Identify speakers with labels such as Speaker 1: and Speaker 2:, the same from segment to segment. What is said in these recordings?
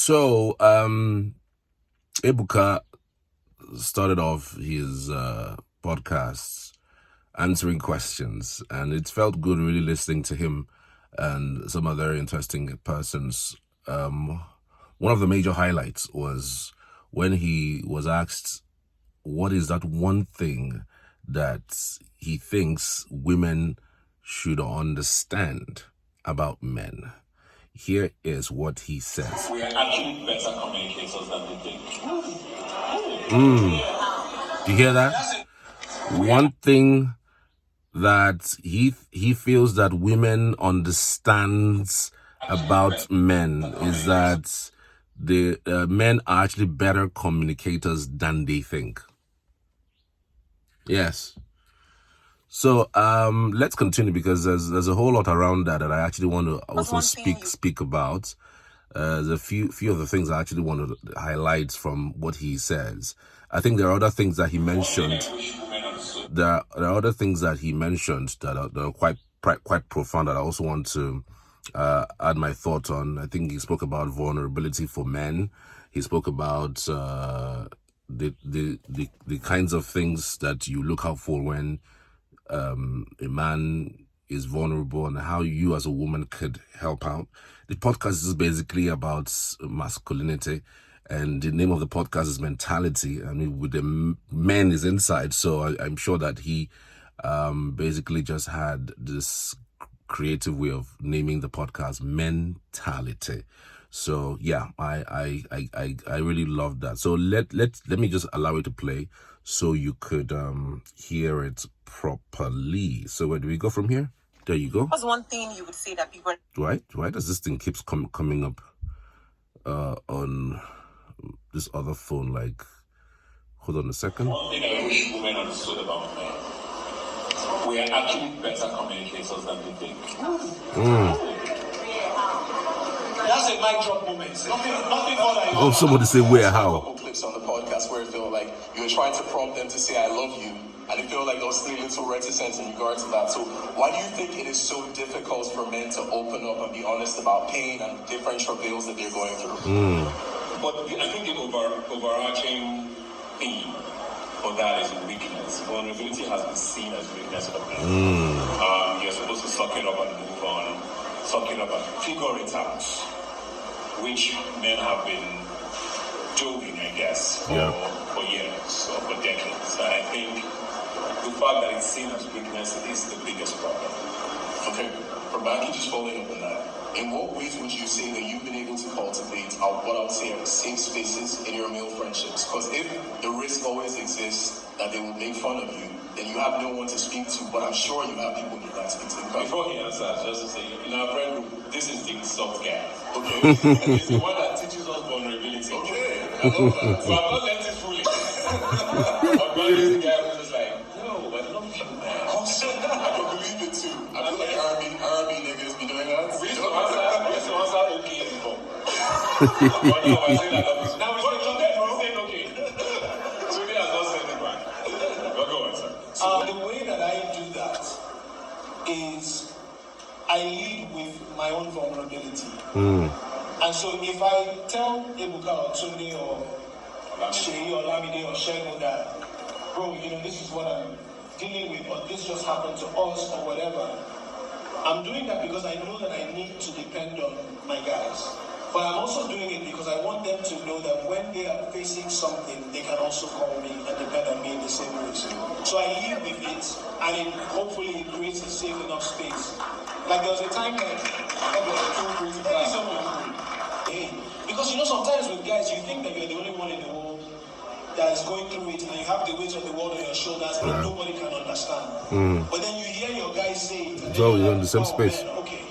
Speaker 1: So, Ebuka started off his podcasts answering questions, and it felt good really listening to him and some other interesting persons. One of the major highlights was when he was asked, what is that one thing that he thinks women should understand about men? Here is what he says.
Speaker 2: We are actually better communicators than we think.
Speaker 1: Do you hear that? One thing that he feels that women understands about men is that the men are actually better communicators than they think. Yes. So let's continue, because there's a whole lot around that I actually want to also speak about. There's a few of the things I actually want to highlight from what he says. I think there are other things that he mentioned. There are other things that he mentioned that are quite profound that I also want to add my thought on. I think he spoke about vulnerability for men. He spoke about the kinds of things that you look out for when a man is vulnerable, and how you as a woman could help out. The podcast is basically about masculinity, and the name of the podcast is Mentality. I mean, with the men is inside, so I'm sure that he basically just had this creative way of naming the podcast Mentality. So yeah, I really love that. So let me just allow it to play so you could hear it properly. So where do we go from here? There you go.
Speaker 3: What's one thing you would say that people...
Speaker 1: Why does this thing keeps coming up on this other phone? Like, hold on a second.
Speaker 2: One thing I wish women understood about men: we are actually better communicators than we think.
Speaker 4: That's a mic drop moment. Nothing more than...
Speaker 1: Oh, somebody say where, how?
Speaker 5: Clips on the podcast where it felt like you were trying to prompt them to say "I love you," and it felt like there was still a little reticence in regard to that. So why do you think it is so difficult for men to open up and be honest about pain and different travails that they're going through?
Speaker 2: But I think the overarching theme for that is weakness. Vulnerability has been seen as weakness of men. You're supposed to suck it up and move on, suck it up and figure it out, which men have been doing, I guess, for years or for decades. And I think the fact that it's seen as weakness is the biggest problem.
Speaker 5: Okay, Rebecca, just following up on that. In what ways would you say that you've been able to cultivate what I would say are safe spaces in your male friendships? Because if the risk always exists that they will make fun of you, then you have no one to speak to, but I'm sure you have people you can speak to.
Speaker 2: Before he answers, just to say, in our friend group, this is the soft guy.
Speaker 5: Okay.
Speaker 2: He's the one that teaches us vulnerability.
Speaker 5: Okay, I love that.
Speaker 2: So I'm not letting this fool you. I'm running this guy who's just like, no, I love you, man.
Speaker 5: Awesome. I can believe it too. I feel like R&B niggas be doing that.
Speaker 2: We used to answer okay before. But now I say that love you. Now we're saying okay. So he has not said it back. But go on, sir.
Speaker 4: The way that I do that is I lead with my own vulnerability. And so if I tell Ebuka or Tunde or Shei or Lamide or Shego that, bro, this is what I'm dealing with, or this just happened to us or whatever, I'm doing that because I know that I need to depend on my guys. But I'm also doing it because I want them to know that when they are facing something, they can also call me and depend on me in the same way. So I lead with it, and hopefully it creates a safe enough space. Like there was a time that because sometimes with guys, you think that you're the only one in the world that is going through it, and you have the weight of the world on your shoulders, but nobody can understand. But then you hear your guys say it, and
Speaker 1: So you're in the same space.
Speaker 4: Man, okay,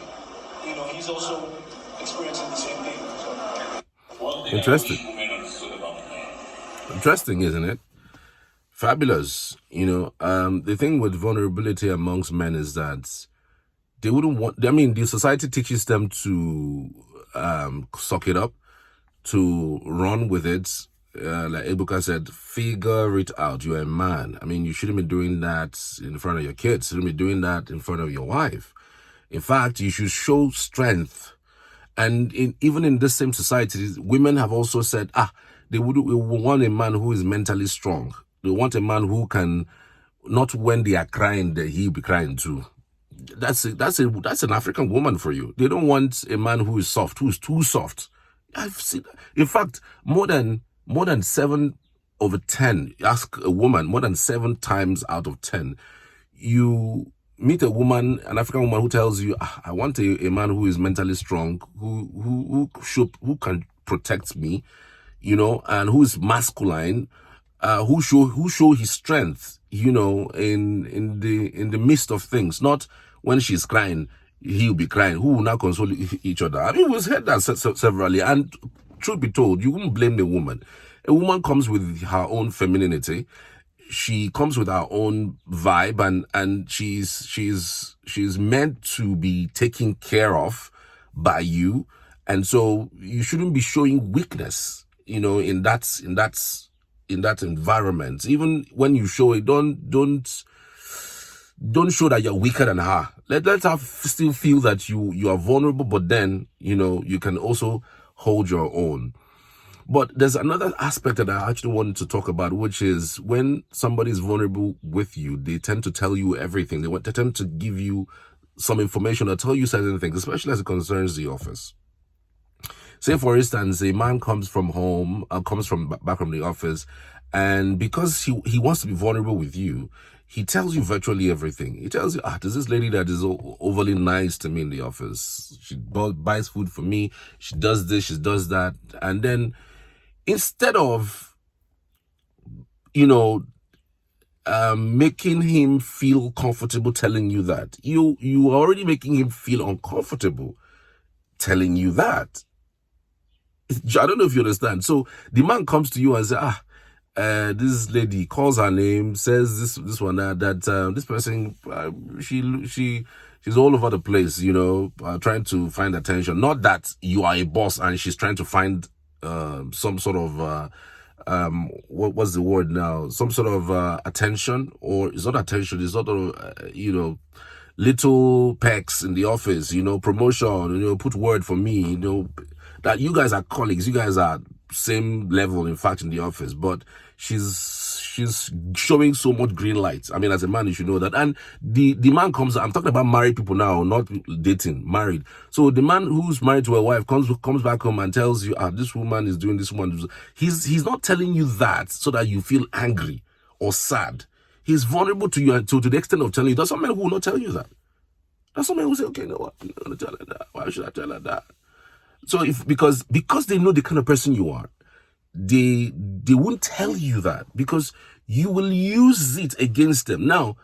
Speaker 4: he's also experiencing the same thing. So.
Speaker 1: Interesting, isn't it? Fabulous. The thing with vulnerability amongst men is that they wouldn't want... I mean, the society teaches them to suck it up, to run with it. Like Ebuka said, figure it out. You're a man. I mean, you shouldn't be doing that in front of your kids. You shouldn't be doing that in front of your wife. In fact, you should show strength And even in this same society, women have also said, they would want a man who is mentally strong. They want a man who can, not when they are crying, that he'll be crying too. That's an African woman for you. They don't want a man who is soft, who is too soft. I've seen, in fact, more than 7 over 10. Ask a woman, more than 7 times out of 10, you meet a woman, an African woman, who tells you, I want a man who is mentally strong, who can protect me, and who is masculine, who show his strength, in the midst of things. Not when she's crying, he'll be crying. Who will now console each other? I mean, we've heard that severally, and truth be told, you wouldn't blame the woman. A woman comes with her own femininity. She comes with her own vibe, and she's meant to be taken care of by you, and so you shouldn't be showing weakness, in that environment. Even when you show it, don't show that you're weaker than her. Let her still feel that you are vulnerable, but then you can also hold your own. But there's another aspect that I actually wanted to talk about, which is when somebody is vulnerable with you, they tend to tell you everything. They tend to give you some information or tell you certain things, especially as it concerns the office. Say, for instance, a man comes from back from the office, and because he wants to be vulnerable with you, he tells you virtually everything. He tells you, there's this lady that is overly nice to me in the office. She buys food for me. She does this, she does that. And then instead of, making him feel comfortable telling you that, you are already making him feel uncomfortable telling you that. I don't know if you understand. So the man comes to you and says, this lady calls her name, says this one, that this person, she's all over the place, trying to find attention. Not that you are a boss and she's trying to find some sort of what's the word now? Some sort of attention, or it's not attention. It's sort of little perks in the office, promotion, put word for me, that you guys are colleagues, you guys are same level, in fact, in the office, but she's showing so much green lights. I mean, as a man, you should know that. And the man comes, I'm talking about married people now, not dating, married. So the man who's married to a wife comes back home and tells you, this woman is doing this one. He's not telling you that so that you feel angry or sad. He's vulnerable to you to the extent of telling you. There's some men who will not tell you that. There's some men who say, okay, you know what, I'm not going to tell her that. Why should I tell her that? So because they know the kind of person you are, they won't tell you that, because you will use it against them. Now,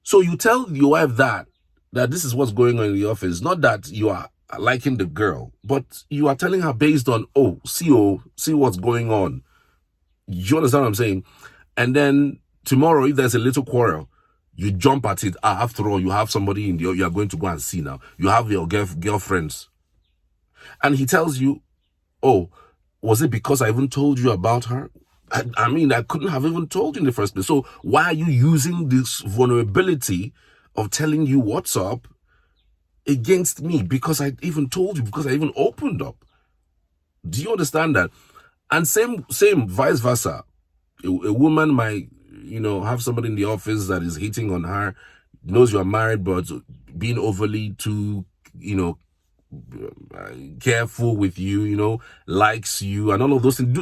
Speaker 1: so you tell your wife that this is what's going on in the office. Not that you are liking the girl, but you are telling her based on, see what's going on. You understand what I'm saying? And then tomorrow, if there's a little quarrel, you jump at it. After all, you have somebody you are going to go and see now. You have your girlfriends. And he tells you, was it because I even told you about her? I mean, I couldn't have even told you in the first place. So why are you using this vulnerability of telling you what's up against me? Because I even told you, because I even opened up. Do you understand that? And same vice versa. A woman might, have somebody in the office that is hitting on her, knows you are married, but being overly too, careful with you, likes you, and all of those things,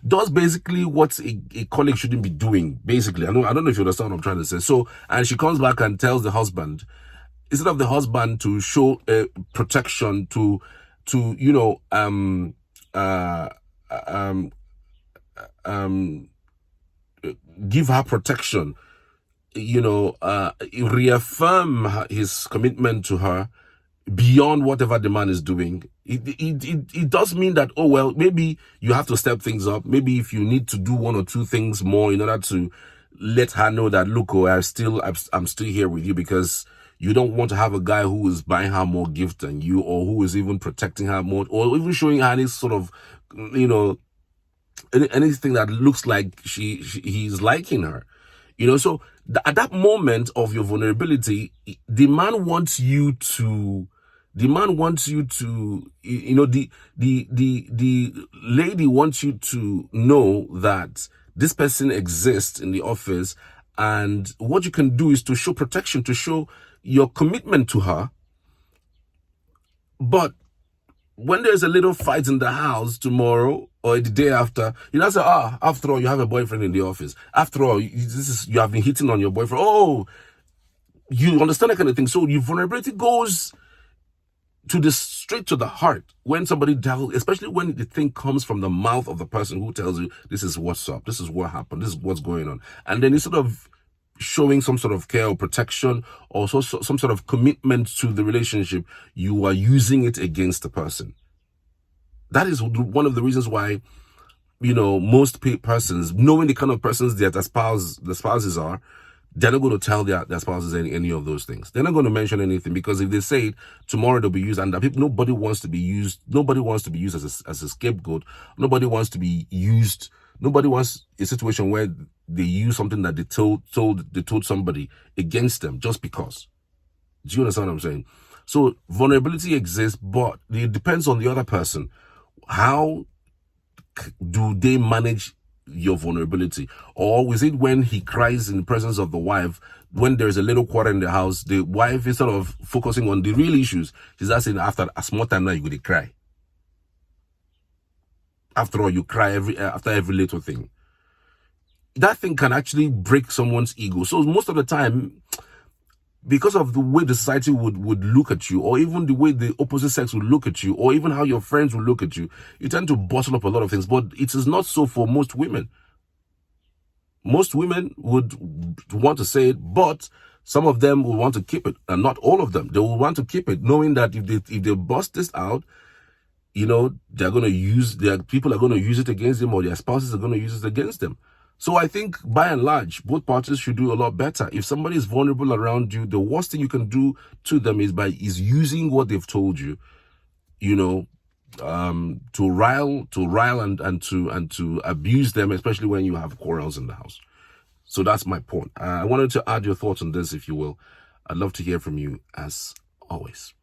Speaker 1: does basically what a colleague shouldn't be doing, basically. I don't know if you understand what I'm trying to say. So, and she comes back and tells the husband, instead of the husband to show protection, to give her protection, reaffirm his commitment to her beyond whatever the man is doing. It does mean that, maybe you have to step things up. Maybe if you need to do 1 or 2 things more in order to let her know that, look, I'm still here with you, because you don't want to have a guy who is buying her more gifts than you, or who is even protecting her more, or even showing her any sort of, anything that looks like he's liking her. So at that moment of your vulnerability, the man wants you to The man wants you to, the lady wants you to know that this person exists in the office, and what you can do is to show protection, to show your commitment to her. But when there's a little fight in the house tomorrow or the day after, you know, say, after all, you have a boyfriend in the office. After all, you have been hitting on your boyfriend. Oh, you understand that kind of thing. So your vulnerability goes straight to the heart when somebody tells, especially when the thing comes from the mouth of the person who tells you, this is what's up, this is what happened, this is what's going on. And then instead of showing some sort of care or protection or some sort of commitment to the relationship, you are using it against the person. That is one of the reasons why, most persons, knowing the kind of persons that the spouses are, they're not going to tell their spouses any of those things. They're not going to mention anything, because if they say it, tomorrow they'll be used, and nobody wants to be used as a scapegoat. Nobody wants to be used. Nobody wants a situation where they use something that they told somebody against them just because. Do you understand what I'm saying? So vulnerability exists, but it depends on the other person. How do they manage your vulnerability? Or is it when he cries in the presence of the wife, when there's a little quarrel in the house, the wife, instead of focusing on the real issues, she's asking, after a small time now, you're going to cry. After all, you cry after every little thing. That thing can actually break someone's ego. So most of the time, because of the way the society would look at you, or even the way the opposite sex would look at you, or even how your friends will look at you, you tend to bottle up a lot of things. But it is not so for most women. Most women would want to say it, but some of them will want to keep it, and not all of them. They will want to keep it, knowing that if they bust this out, they're going to people are going to use it against them, or their spouses are going to use it against them. So I think, by and large, both parties should do a lot better. If somebody is vulnerable around you, the worst thing you can do to them is using what they've told you, to rile and to abuse them, especially when you have quarrels in the house. So that's my point. I wanted to add your thoughts on this, if you will. I'd love to hear from you, as always.